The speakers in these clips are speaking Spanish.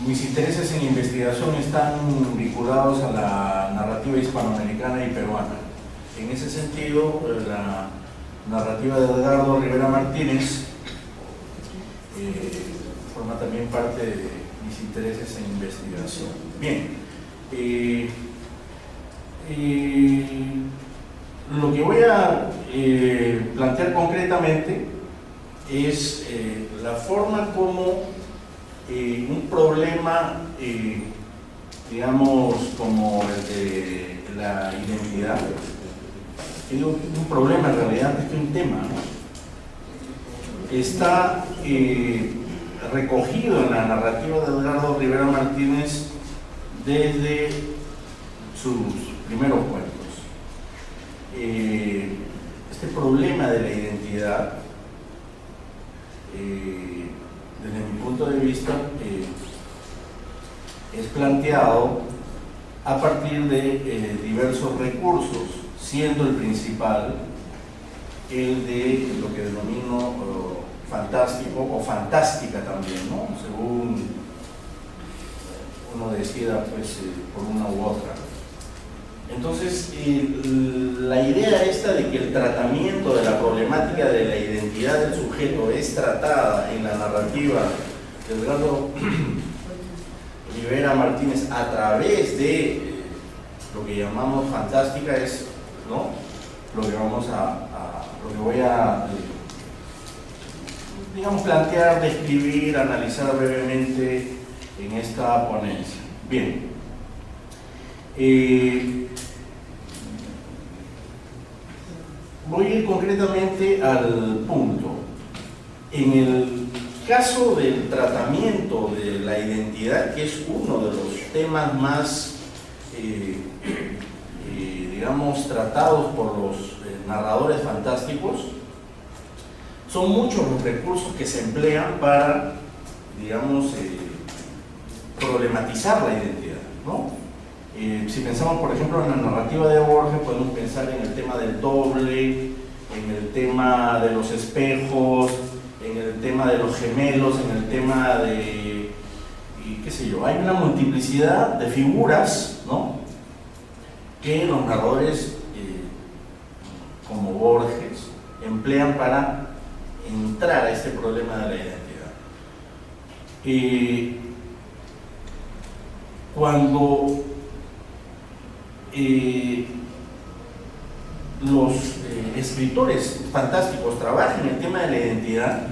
mis intereses en investigación están vinculados a la narrativa hispanoamericana y peruana. En ese sentido, la narrativa de Edgardo Rivera Martínez forma también parte de mis intereses en investigación. Bien, lo que voy a plantear concretamente es la forma como un problema, digamos, como el de la identidad, digo, un problema en realidad, antes que un tema, ¿no? Está recogido en la narrativa de Edgardo Rivera Martínez desde sus primeros cuentos. Este problema de la identidad, desde mi punto de vista, es planteado a partir de diversos recursos, siendo el principal el de lo que denomino fantástico o fantástica también, ¿no? Según uno decida, pues, por una u otra. Entonces, la idea esta de que el tratamiento de la problemática de la identidad del sujeto es tratada en la narrativa de Edgardo Rivera Martínez a través de lo que llamamos fantástica es, ¿no?, lo que voy a digamos, plantear, describir, analizar brevemente en esta ponencia. Bien. Voy a ir concretamente al punto. En el caso del tratamiento de la identidad, que es uno de los temas más, digamos, tratados por los narradores fantásticos, son muchos los recursos que se emplean para, digamos, problematizar la identidad, ¿no? Si pensamos, por ejemplo, en la narrativa de Borges, podemos pensar en el tema del doble, en el tema de los espejos, en el tema de los gemelos, en el tema de, qué sé yo, hay una multiplicidad de figuras, ¿no?, que los narradores, como Borges, emplean para entrar a este problema de la identidad. Cuando los escritores fantásticos trabajan en el tema de la identidad,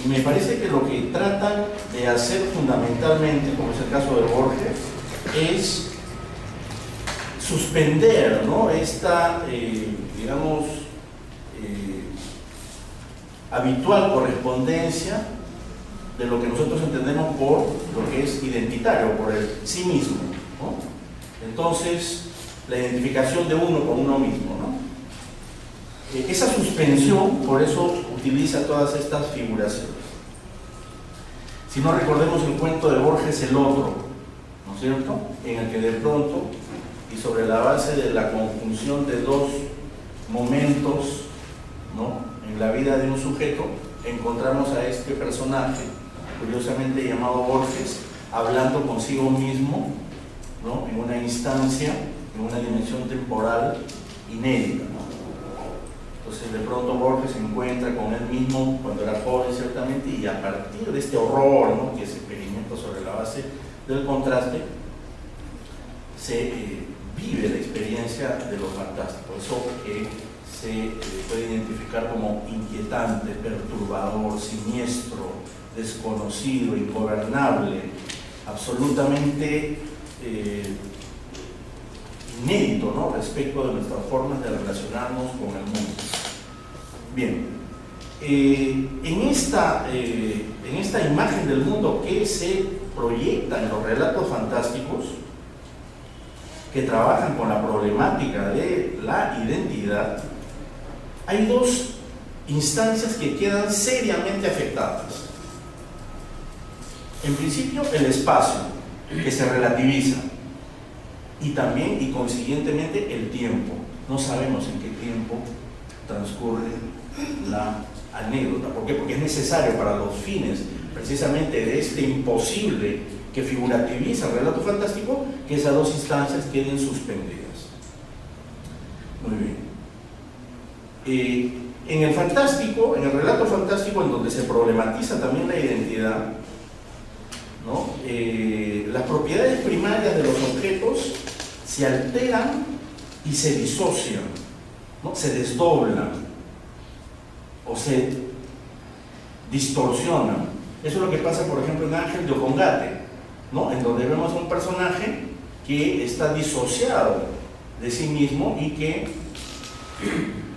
me parece que lo que tratan de hacer fundamentalmente, como es el caso de Borges, es suspender, ¿no?, esta, digamos, habitual correspondencia de lo que nosotros entendemos por lo que es identitario, por el sí mismo, ¿no? Entonces, la identificación de uno con uno mismo, ¿no? Esa suspensión, por eso utiliza todas estas figuraciones. Si no, recordemos el cuento de Borges, El Otro, ¿no es cierto?, en el que de pronto, y sobre la base de la conjunción de dos momentos, ¿no?, en la vida de un sujeto, encontramos a este personaje, curiosamente llamado Borges, hablando consigo mismo, ¿no?, en una instancia, en una dimensión temporal inédita, ¿no? Entonces, de pronto Borges se encuentra con él mismo cuando era joven, ciertamente, y a partir de este horror, ¿no?, que se experimenta sobre la base del contraste, se vive la experiencia de lo fantástico, eso que se puede identificar como inquietante, perturbador, siniestro, desconocido, ingobernable, absolutamente inédito, ¿no?, respecto de nuestras formas de relacionarnos con el mundo. Bien, en esta imagen del mundo que se proyecta en los relatos fantásticos, que trabajan con la problemática de la identidad, hay dos instancias que quedan seriamente afectadas. En principio, el espacio, que se relativiza, y también y consiguientemente el tiempo. No sabemos en qué tiempo transcurre la anécdota. ¿Por qué? Porque es necesario para los fines precisamente de este imposible que figurativiza el relato fantástico, que esas dos instancias queden suspendidas. Muy bien. En el fantástico, en el relato fantástico, en donde se problematiza también la identidad, ¿no? Las propiedades primarias de los objetos se alteran y se disocian, ¿no? Se desdoblan o se distorsionan. Eso es lo que pasa, por ejemplo, en Ángel de Ocongate, ¿no? En donde vemos a un personaje que está disociado de sí mismo y que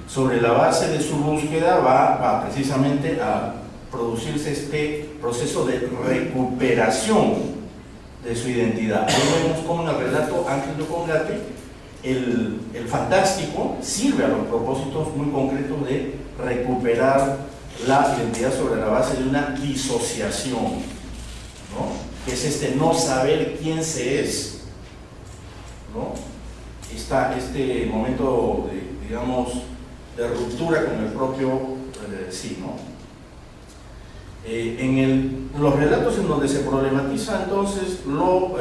sobre la base de su búsqueda va precisamente a producirse este proceso de recuperación de su identidad. Ahí vemos cómo en el relato Ángel de Ocongate el fantástico sirve a los propósitos muy concretos de recuperar la identidad sobre la base de una disociación, ¿no? Que es este no saber quién se es, ¿no? Este momento de, digamos, de ruptura con el propio sí, ¿no? En los relatos en donde se problematiza entonces lo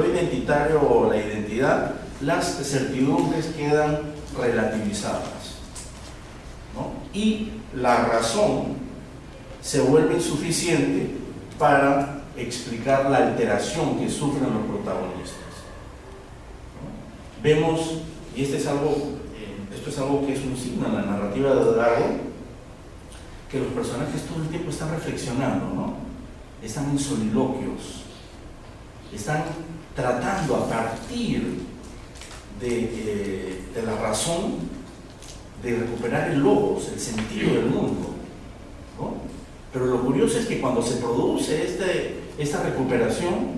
identitario o la identidad, las certidumbres quedan relativizadas, ¿no? Y la razón se vuelve insuficiente para explicar la alteración que sufren los protagonistas, ¿no? Vemos, y esto es algo que es un signo en la narrativa de Edgardo, que los personajes todo el tiempo están reflexionando, ¿no? Están en soliloquios, están tratando a partir de la razón de recuperar el logos, el sentido del mundo, ¿no? Pero lo curioso es que cuando se produce esta recuperación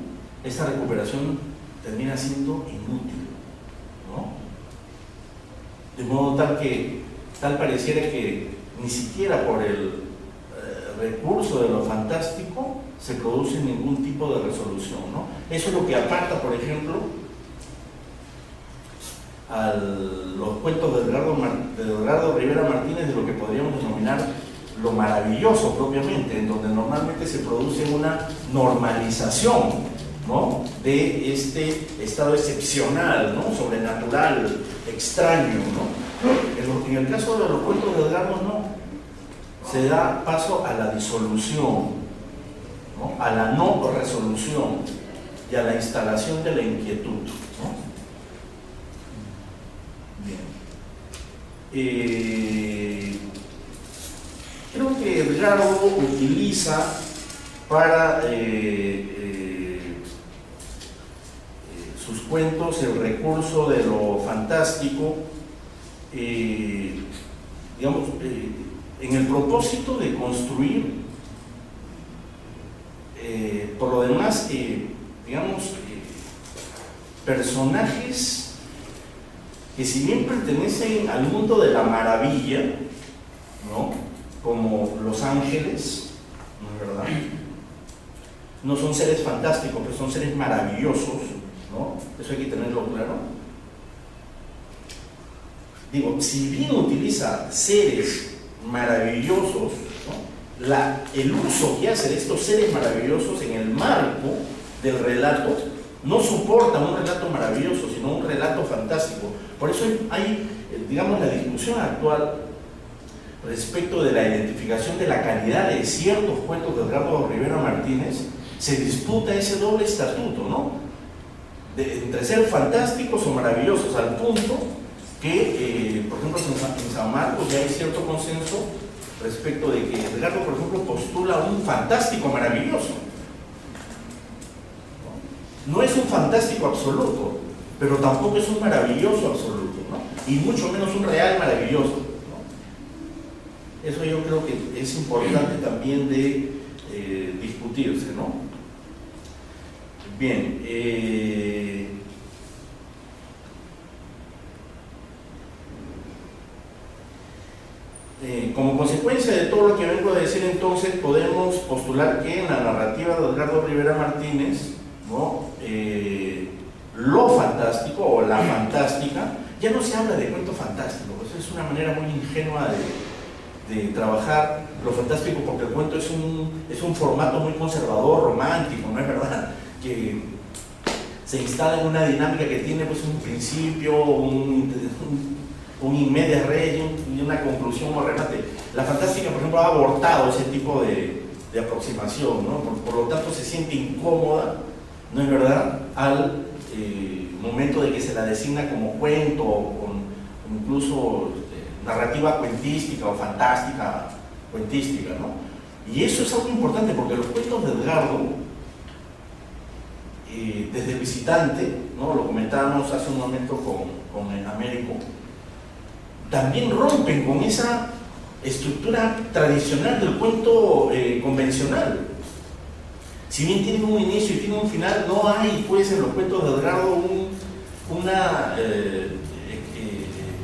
termina siendo inútil, ¿no? De modo tal pareciera que ni siquiera por el recurso de lo fantástico se produce ningún tipo de resolución, ¿no? Eso es lo que aparta, por ejemplo, a los cuentos de Edgardo Rivera Martínez de lo que podríamos denominar lo maravilloso propiamente, en donde normalmente se produce una normalización, ¿no? De este estado excepcional, ¿no? Sobrenatural, extraño, ¿no? En el caso de los cuentos de Edgardo no, se da paso a la disolución, ¿no? A la no resolución y a la instalación de la inquietud, ¿no? Bien. Creo que Edgardo utiliza para sus cuentos el recurso de lo fantástico, digamos, en el propósito de construir, por lo demás, digamos, personajes que si bien pertenecen al mundo de la maravilla, ¿no? Como los ángeles, ¿no es verdad? No son seres fantásticos, pero son seres maravillosos, ¿no? Eso hay que tenerlo claro. Digo, si bien utiliza seres maravillosos, ¿no? El uso que hace de estos seres maravillosos en el marco del relato no soporta un relato maravilloso, sino un relato fantástico. Por eso hay, digamos, la discusión actual respecto de la identificación de la calidad de ciertos cuentos de Edgardo Rivera Martínez. Se disputa ese doble estatuto, ¿no? Entre ser fantásticos o maravillosos, al punto que, por ejemplo, en San Marcos ya hay cierto consenso respecto de que Edgardo, por ejemplo, postula un fantástico maravilloso. No es un fantástico absoluto, pero tampoco es un maravilloso absoluto, ¿no? Y mucho menos un real maravilloso, ¿no? Eso yo creo que es importante también de discutirse, ¿no? Bien, como consecuencia de todo lo que vengo a decir, entonces podemos postular que en la narrativa de Edgardo Rivera Martínez, ¿no? Lo fantástico o la fantástica, ya no se habla de cuento fantástico, pues es una manera muy ingenua de trabajar lo fantástico porque el cuento es un formato muy conservador, romántico, ¿no es verdad? Que se instala en una dinámica que tiene pues un principio, un in media res y una conclusión o remate. La fantástica, por ejemplo, ha abortado ese tipo de aproximación, ¿no? Por lo tanto se siente incómoda, ¿no es verdad?, al momento de que se la designa como cuento o incluso narrativa cuentística o fantástica cuentística, ¿no? Y eso es algo importante porque los cuentos de Edgardo, desde el visitante, ¿no?, lo comentábamos hace un momento con Américo, también rompen con esa estructura tradicional del cuento convencional. Si bien tienen un inicio y tienen un final, no hay pues en los cuentos de Edgardo una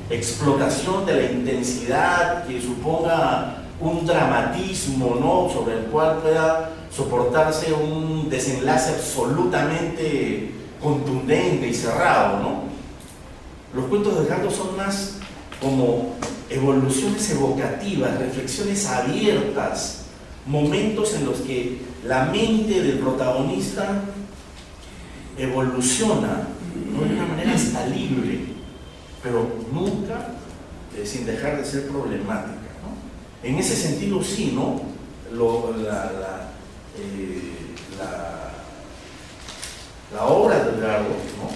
explotación de la intensidad que suponga un dramatismo, ¿no?, sobre el cual pueda soportarse un desenlace absolutamente contundente y cerrado, ¿no? Los cuentos de Edgardo son más como evoluciones evocativas, reflexiones abiertas, momentos en los que la mente del protagonista evoluciona, ¿no?, de una manera hasta libre, pero nunca sin dejar de ser problemática, ¿no? En ese sentido sí, ¿no?, la obra de Edgardo, ¿no?,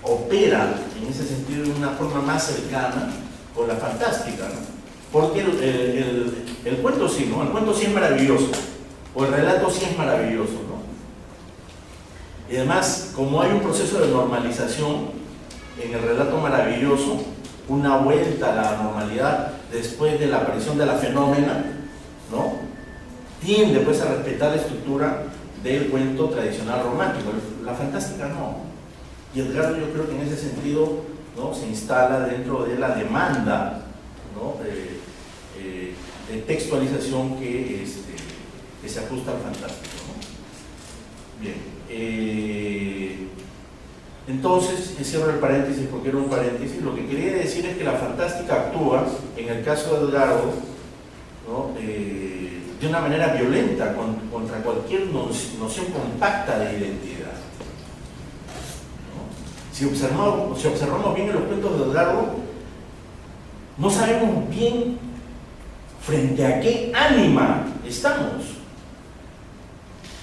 opera en ese sentido de una forma más cercana con la fantástica, ¿no? Porque el cuento sí, ¿no? El cuento sí es maravilloso, o el relato sí es maravilloso, ¿no? Y además, como hay un proceso de normalización en el relato maravilloso, una vuelta a la normalidad después de la aparición de la fenómena, ¿no?, tiende pues a respetar la estructura del cuento tradicional romántico. La fantástica no. Y Edgardo, yo creo que en ese sentido, ¿no?, se instala dentro de la demanda, ¿no?, de textualización que se ajusta al fantástico, ¿no? Bien. Entonces, cierro el paréntesis porque era un paréntesis. Lo que quería decir es que la fantástica actúa, en el caso de Edgardo, ¿no?, de una manera violenta contra cualquier noción compacta de identidad. Si observamos bien en los cuentos de Edgardo, no sabemos bien frente a qué ánima estamos.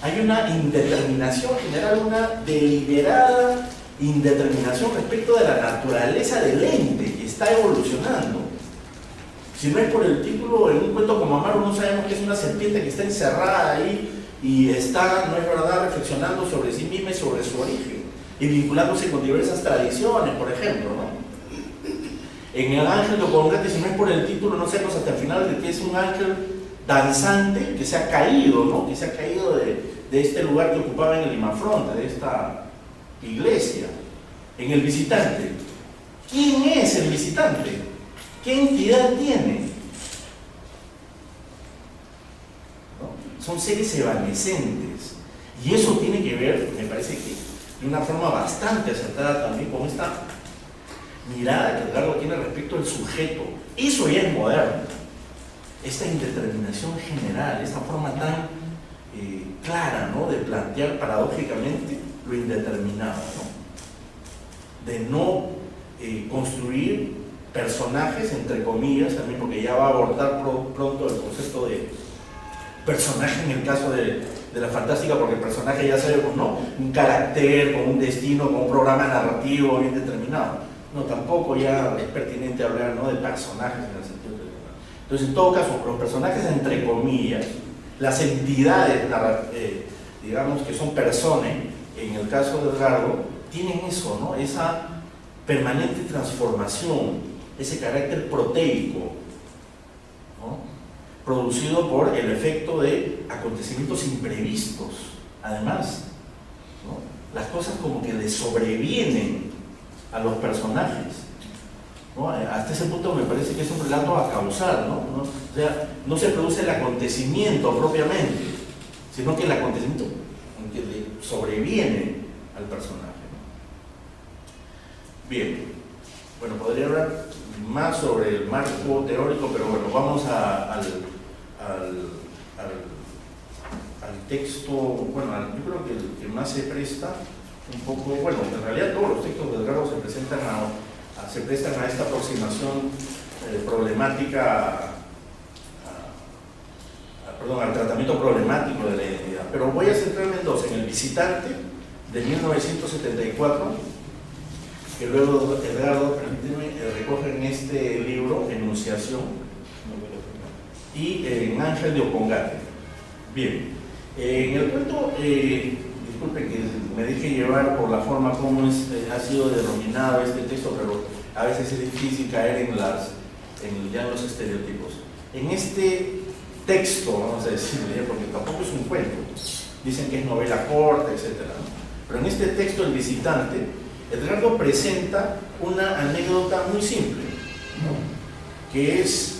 Hay una indeterminación general, una deliberada indeterminación respecto de la naturaleza del ente que está evolucionando. Si no es por el título, en un cuento como Amaro no sabemos que es una serpiente que está encerrada ahí y está, no es verdad, reflexionando sobre sí misma y sobre su origen, y vinculándose con diversas tradiciones, por ejemplo, ¿no? En el ángel de Ocongate, si no es por el título, no sabemos hasta el final de que es un ángel danzante que se ha caído, ¿no?, que se ha caído de este lugar que ocupaba en el Imafronte, de esta iglesia. En el visitante, ¿quién es el visitante? ¿Qué entidad tiene? ¿No? Son seres evanescentes, y eso tiene que ver, me parece que de una forma bastante acertada también con esta mirada que Edgardo tiene respecto al sujeto. Eso ya es moderno, esta indeterminación general, esta forma tan clara, ¿no?, de plantear paradójicamente lo indeterminado, ¿no?, de no construir personajes, entre comillas, también, porque ya va a abordar pronto el concepto de personaje en el caso de la fantástica, porque el personaje ya sabemos, ¿no?, un carácter, con un destino, con un programa narrativo bien determinado. No, tampoco ya es pertinente hablar, ¿no?, de personajes en el sentido de... Entonces, en todo caso, los personajes, entre comillas, las entidades, digamos, que son personas, en el caso de Edgardo, tienen eso, ¿no?, esa permanente transformación, ese carácter proteico, ¿no?, producido por el efecto de acontecimientos imprevistos. Además, ¿no?, las cosas como que le sobrevienen a los personajes, ¿no? Hasta ese punto me parece que es un relato acausal, ¿no? O sea, no se produce el acontecimiento propiamente, sino que el acontecimiento que le sobreviene al personaje, ¿no? Bien, bueno, podría hablar más sobre el marco teórico, pero bueno, vamos al texto, bueno, yo creo que el que más se presta un poco, bueno, en realidad todos los textos de Edgardo se prestan se prestan a esta aproximación problemática, perdón, al tratamiento problemático de la identidad. Pero voy a centrarme en dos: en El visitante, de 1974, que luego Edgardo, permíteme, recoge en este libro, Enunciación, y en Ángel de Opongate. Bien, en el cuento, disculpe que me deje llevar por la forma como ha sido denominado este texto, pero a veces es difícil caer en los estereotipos. En este texto, vamos a decirle, porque tampoco es un cuento, dicen que es novela corta, etc., ¿no? Pero en este texto, El visitante, Edgardo presenta una anécdota muy simple, ¿no?, que es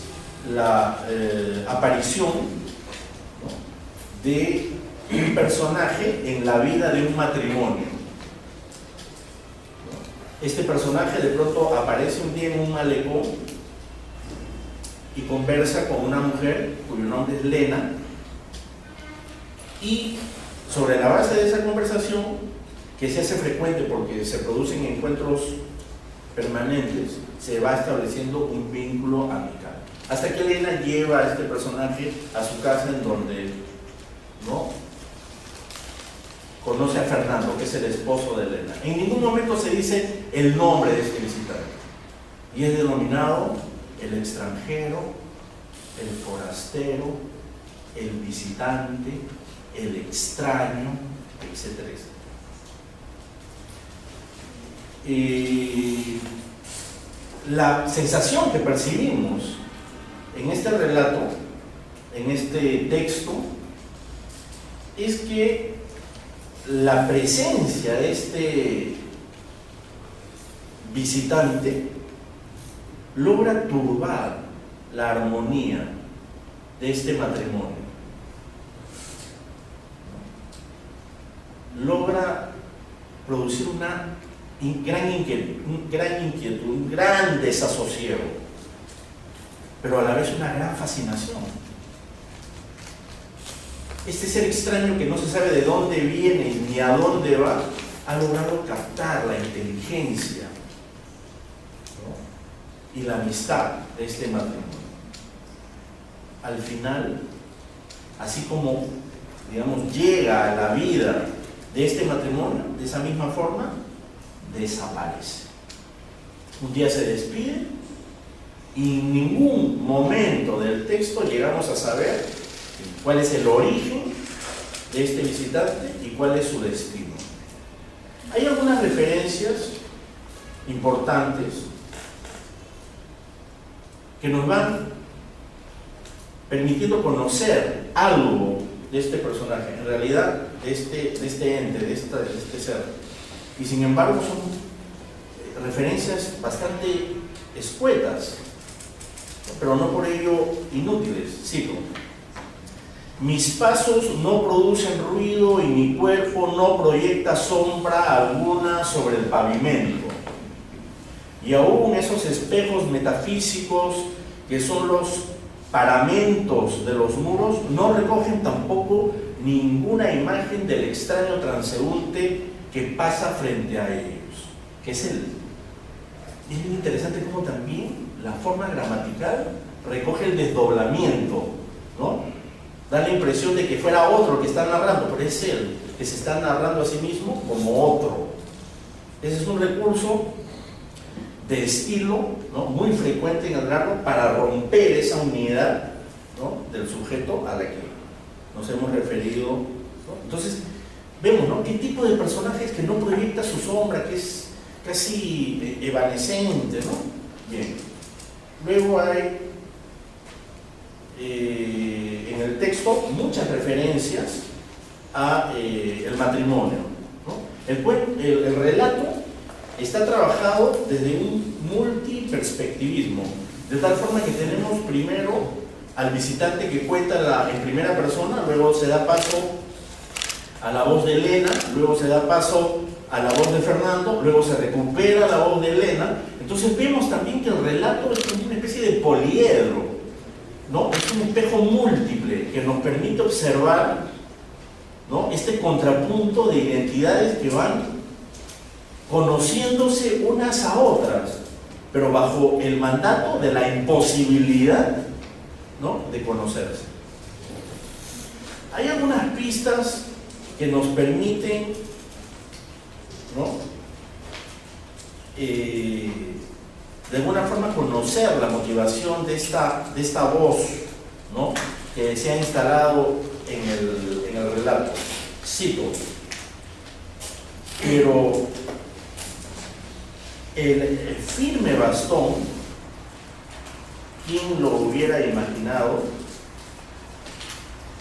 la aparición, ¿no?, de un personaje en la vida de un matrimonio. Este personaje de pronto aparece un día en un malecón y conversa con una mujer cuyo nombre es Lena, y sobre la base de esa conversación, que se hace frecuente porque se producen encuentros permanentes, se va estableciendo un vínculo amical, hasta que Lena lleva a este personaje a su casa, en donde, ¿no?, conoce a Fernando, que es el esposo de Elena. En ningún momento se dice el nombre de este visitante, y es denominado el extranjero, el forastero, el visitante, el extraño, etcétera, etcétera. Y la sensación que percibimos en este relato, en este texto, es que la presencia de este visitante logra turbar la armonía de este matrimonio, logra producir una gran inquietud, un gran desasosiego, pero a la vez una gran fascinación. Este ser extraño, que no se sabe de dónde viene ni a dónde va, ha logrado captar la inteligencia, ¿no?, y la amistad de este matrimonio. Al final, así como, digamos, llega a la vida de este matrimonio, de esa misma forma, desaparece. Un día se despide y en ningún momento del texto llegamos a saber cuál es el origen de este visitante y cuál es su destino. Hay algunas referencias importantes que nos van permitiendo conocer algo de este personaje, en realidad de este ente, de este ser. Y sin embargo son referencias bastante escuetas, pero no por ello inútiles. Sigo. Mis pasos no producen ruido y mi cuerpo no proyecta sombra alguna sobre el pavimento. Y aún esos espejos metafísicos que son los paramentos de los muros no recogen tampoco ninguna imagen del extraño transeúnte que pasa frente a ellos, que es él. Es muy interesante cómo también la forma gramatical recoge el desdoblamiento, ¿no? Da la impresión de que fuera otro que está narrando, pero es él que se está narrando a sí mismo como otro. Ese es un recurso de estilo, ¿no?, muy frecuente en Edgardo para romper esa unidad, ¿no?, del sujeto a la que nos hemos referido, ¿no? Entonces, vemos, ¿no?, qué tipo de personaje es que no proyecta su sombra, que es casi evanescente, ¿no? Bien. Luego hay en el texto muchas referencias a el matrimonio, ¿no? El relato está trabajado desde un multiperspectivismo, de tal forma que tenemos primero al visitante que cuenta en primera persona, luego se da paso a la voz de Elena, luego se da paso a la voz de Fernando, luego se recupera la voz de Elena. Entonces vemos también que el relato es como una especie de poliedro, ¿no? Es un espejo múltiple que nos permite observar, ¿no?, este contrapunto de identidades que van conociéndose unas a otras, pero bajo el mandato de la imposibilidad, ¿no?, de conocerse. Hay algunas pistas que nos permiten, ¿no?, de alguna forma conocer la motivación de esta voz, ¿no?, que se ha instalado en el relato. Cito: pero el firme bastón, ¿quién lo hubiera imaginado?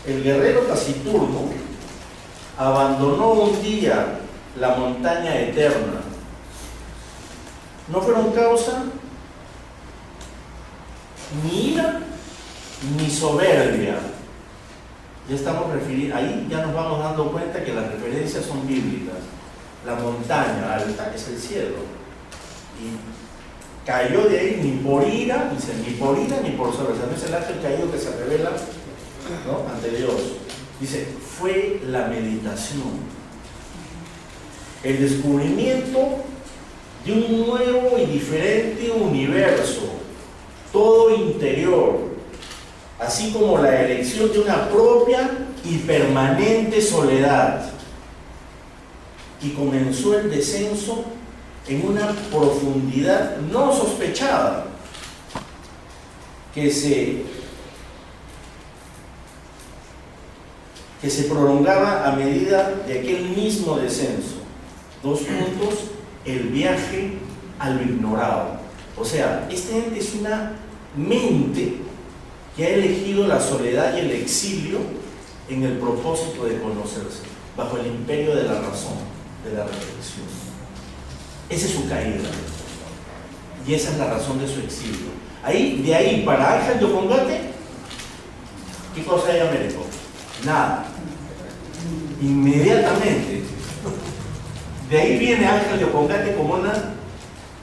El guerrero taciturno abandonó un día la montaña eterna. No fueron causa ni ira ni soberbia. Ya estamos refiriendo, ahí ya nos vamos dando cuenta que las referencias son bíblicas. La montaña alta es el cielo. Y cayó de ahí ni por ira, dice, ni por ira ni por soberbia. No es el ángel caído que se revela, ¿no?, ante Dios. Dice, fue la meditación, el descubrimiento de un nuevo y diferente universo, todo interior, así como la elección de una propia y permanente soledad. Y comenzó el descenso en una profundidad no sospechada, que se prolongaba a medida de aquel mismo descenso. Dos puntos: el viaje a lo ignorado. O sea, este ente es una mente que ha elegido la soledad y el exilio en el propósito de conocerse, bajo el imperio de la razón, de la reflexión. Esa es su caída. Y esa es la razón de su exilio. De ahí, para Ángel de Ocongate, ¿qué cosa hay Américo? Nada. Inmediatamente. De ahí viene Ángel de Ocongate como una...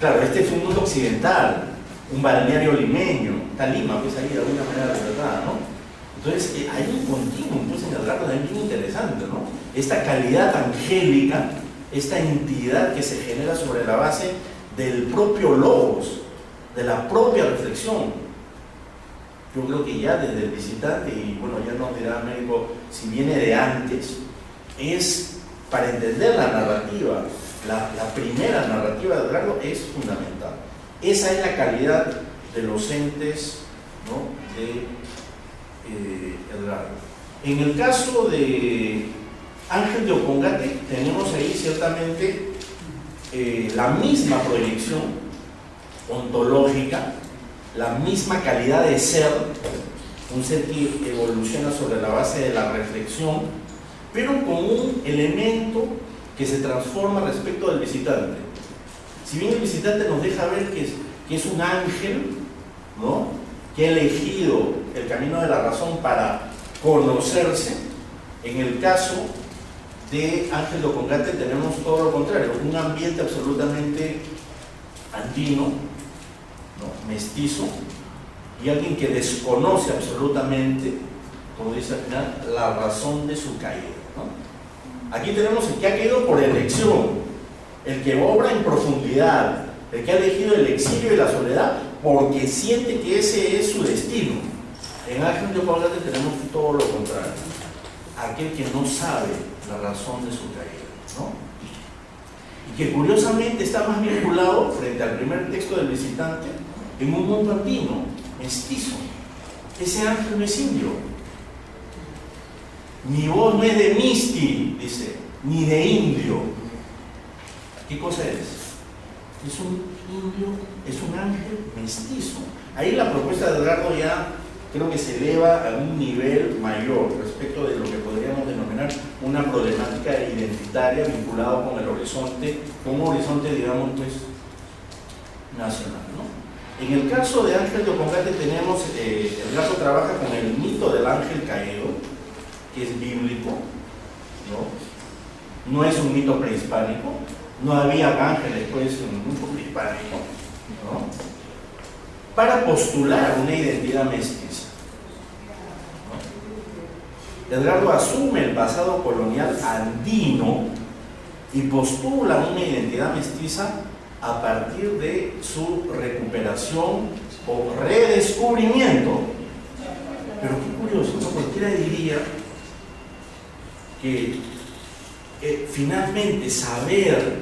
Claro, este es un mundo occidental, un balneario limeño, está Lima, pues ahí de alguna manera de verdad, ¿no? Entonces, hay un continuo, pues en el relato también bien interesante, ¿no? Esta calidad angélica, esta entidad que se genera sobre la base del propio logos, de la propia reflexión. Yo creo que ya desde el visitante, y bueno, ya nos dirá Américo si viene de antes, es para entender la narrativa, la primera narrativa de Edgardo es fundamental. Esa es la calidad de los entes, ¿no?, de Edgardo. En el caso de Ángel de Ocongate tenemos ahí ciertamente la misma proyección ontológica, la misma calidad de ser, un ser que evoluciona sobre la base de la reflexión, pero con un elemento que se transforma respecto del visitante. Si bien el visitante nos deja ver que es un ángel, ¿no?, que ha elegido el camino de la razón para conocerse, en el caso de Ángel de Ocongate tenemos todo lo contrario, un ambiente absolutamente andino, ¿no?, mestizo, y alguien que desconoce absolutamente, como dice al final, la razón de su caída, ¿no? Aquí tenemos el que ha caído por elección, el que obra en profundidad, el que ha elegido el exilio y la soledad porque siente que ese es su destino. En Ángel de Ocongate tenemos todo lo contrario, aquel que no sabe la razón de su caída, ¿no? Y que curiosamente está más vinculado, frente al primer texto del visitante, en un mundo andino, mestizo. Ese ángel no es indio. Mi voz no es de misti, dice, ni de indio. ¿Qué cosa es? Es un indio, es un ángel mestizo. Ahí la propuesta de Edgardo ya creo que se eleva a un nivel mayor respecto de lo que podríamos denominar una problemática identitaria vinculada con el horizonte, con un horizonte, digamos, pues, nacional, ¿no? En el caso de Ángel de Ocongate tenemos, Edgardo trabaja con el mito del ángel caído, que es bíblico, ¿no? No es un mito prehispánico, no había ángeles pues en un grupo prehispánico, ¿no?, para postular una identidad mestiza. Edgardo asume el pasado colonial andino y postula una identidad mestiza a partir de su recuperación o redescubrimiento. Pero qué curioso, ¿no? Cualquiera diría que finalmente saber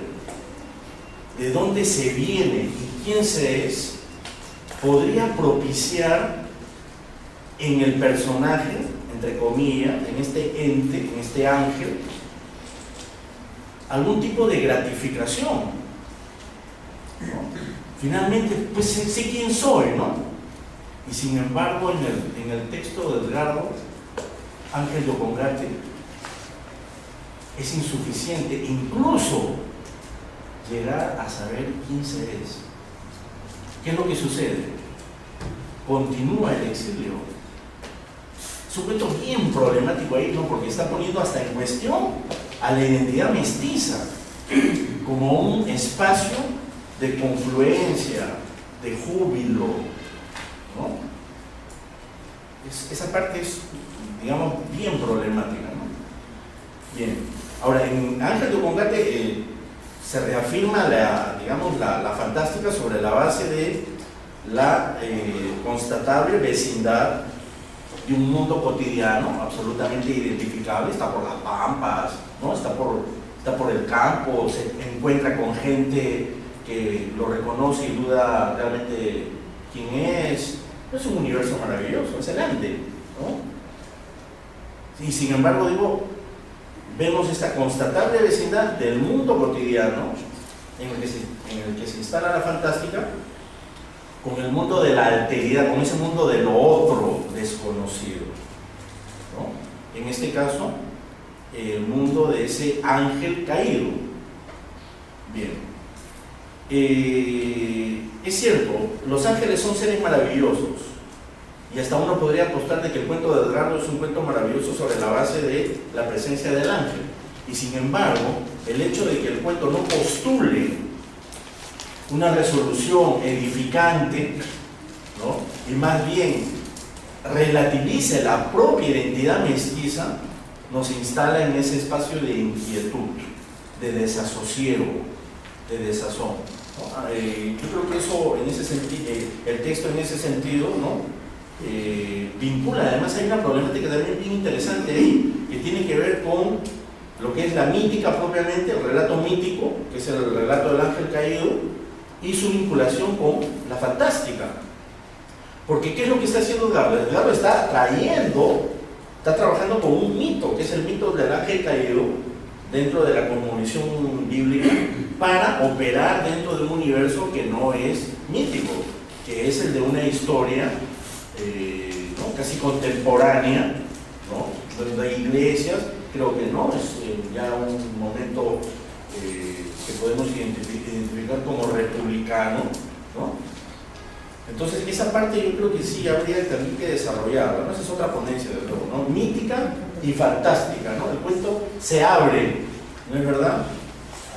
de dónde se viene y quién se es podría propiciar en el personaje, entre comillas, en este ente, en este ángel, algún tipo de gratificación, ¿no? Finalmente, pues sé quién soy, ¿no? Y sin embargo, en el texto de Edgardo, Ángel de Ocongate es insuficiente, incluso llegar a saber quién se es. ¿Qué es lo que sucede? Continúa el exilio. Es un cuento bien problemático ahí, ¿no? Porque está poniendo hasta en cuestión a la identidad mestiza como un espacio de confluencia, de júbilo, ¿no? Esa parte es, digamos, bien problemática, ¿no? Bien, ahora en Ángel de Ocongate se reafirma la fantástica sobre la base de la constatable vecindad de un mundo cotidiano absolutamente identificable. Está por las pampas, ¿no? Está por el campo, se encuentra con gente que lo reconoce y duda realmente quién es. Es un universo maravilloso, excelente, ¿no? Y sin embargo, vemos esta constatable vecindad del mundo cotidiano en el que se instala la fantástica con el mundo de la alteridad, con ese mundo de lo otro desconocido, ¿no? En este caso, el mundo de ese ángel caído. Bien. Es cierto, los ángeles son seres maravillosos y hasta uno podría apostar de que el cuento de Edgardo es un cuento maravilloso sobre la base de la presencia del ángel. Y sin embargo, el hecho de que el cuento no postule una resolución edificante, ¿no? Y más bien relativice la propia identidad mestiza, nos instala en ese espacio de inquietud, de desasosiego, de desazón, ¿no? Yo creo que eso, en ese sentido, el texto en ese sentido, ¿no? Vincula, además hay una problemática también bien interesante ahí, que tiene que ver con lo que es la mítica propiamente, el relato mítico, que es el relato del ángel caído, y su vinculación con la fantástica. Porque ¿qué es lo que está haciendo Edgardo? Edgardo está trabajando con un mito, que es el mito del ángel caído, dentro de la cosmovisión bíblica, para operar dentro de un universo que no es mítico, que es el de una historia ¿no? casi contemporánea, ¿no? Donde hay iglesias, creo que no, es ya un momento que podemos identificar como republicano, ¿no? Entonces esa parte yo creo que sí habría también que desarrollarla, ¿no? Esa es otra ponencia, de luego, ¿no? Mítica y fantástica, ¿no? El cuento se abre, ¿no es verdad?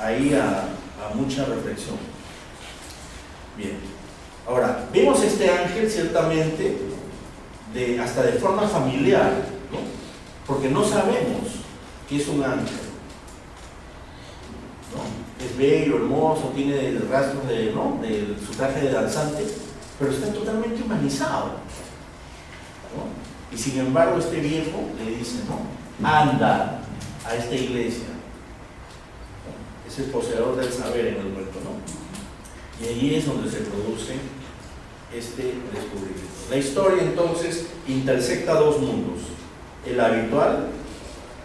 Ahí a mucha reflexión. Bien, ahora, vemos este ángel ciertamente hasta de forma familiar, ¿no? Porque no sabemos que es un ángel, ¿no? Es bello, hermoso, tiene rastros de su traje de danzante, pero está totalmente humanizado, ¿no? Y sin embargo este viejo le dice, ¿no? Anda a esta iglesia, ¿no? Es el poseedor del saber en el cuento, ¿no? Y allí es donde se produce este descubrimiento. La historia entonces intersecta dos mundos, el habitual,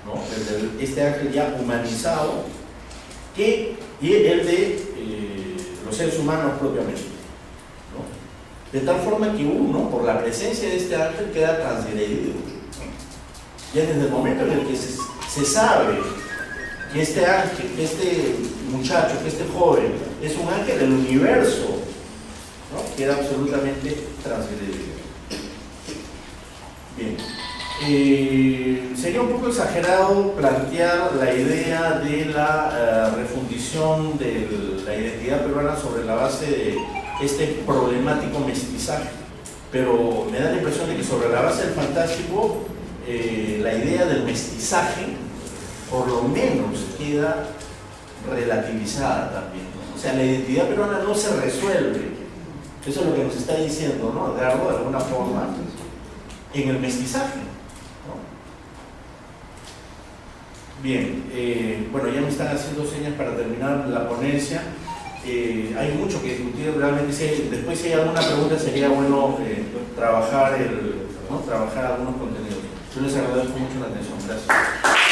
¿no? El de este ángel ya humanizado, y el de los seres humanos propiamente, ¿no? De tal forma que uno, por la presencia de este ángel, queda transgredido. Ya desde el momento en el que se sabe que este ángel, que este muchacho, que este joven es un ángel del universo, ¿no? Queda absolutamente transgredido. Bien. Sería un poco exagerado plantear la idea de la refundición de la identidad peruana sobre la base de este problemático mestizaje, pero me da la impresión de que sobre la base del fantástico la idea del mestizaje por lo menos queda relativizada también, ¿no? O sea, la identidad peruana no se resuelve, eso es lo que nos está diciendo, ¿no? Edgardo, de alguna forma, en el mestizaje, ¿no? Bien, bueno, ya me están haciendo señas para terminar la ponencia. Hay mucho que discutir realmente. Después, si hay alguna pregunta, sería bueno trabajar algunos contenidos. Yo les agradezco mucho la atención. Gracias.